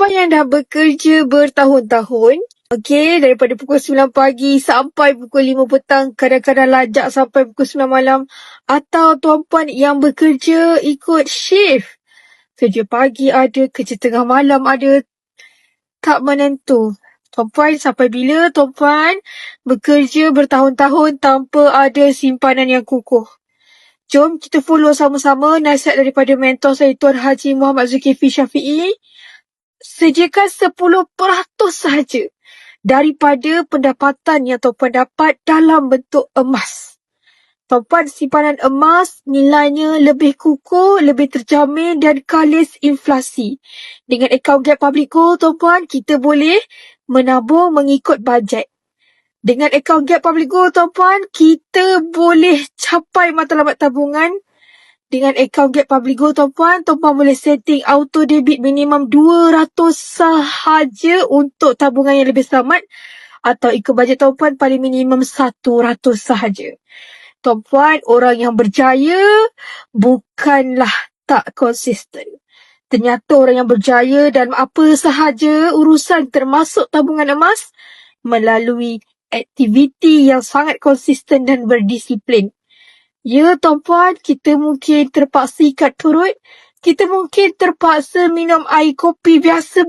Tuan-puan yang dah bekerja bertahun-tahun, daripada pukul 9 pagi sampai pukul 5 petang, kadang-kadang lajak sampai pukul 9 malam, atau tuan-puan yang bekerja ikut shift, kerja pagi ada, kerja tengah malam ada, tak menentu. Tuan-puan, sampai bila tuan-puan bekerja bertahun-tahun tanpa ada simpanan yang kukuh? Jom kita follow sama-sama nasihat daripada mentor saya, Tuan Haji Muhammad Zulkifli Syafiee. Sediakan 10% sahaja daripada pendapatan yang tuan-puan dapat dalam bentuk emas. Tuan-puan, simpanan emas nilainya lebih kukuh, lebih terjamin dan kalis inflasi. Dengan akaun Gap Public Gold, tuan-puan, kita boleh menabung mengikut bajet. Dengan akaun Gap Public Gold, tuan-puan, kita boleh capai matlamat tabungan. Dengan akaun Gap Public Gold, tuan-puan boleh setting auto debit minimum 200 sahaja untuk tabungan yang lebih selamat. Atau ikut bajet tuan-puan paling minimum 100 sahaja. Tuan-puan, orang yang berjaya bukanlah tak konsisten. Ternyata orang yang berjaya dalam apa sahaja urusan termasuk tabungan emas melalui aktiviti yang sangat konsisten dan berdisiplin. Ya tuan-puan, kita mungkin terpaksa ikat perut, kita mungkin terpaksa minum air kopi biasa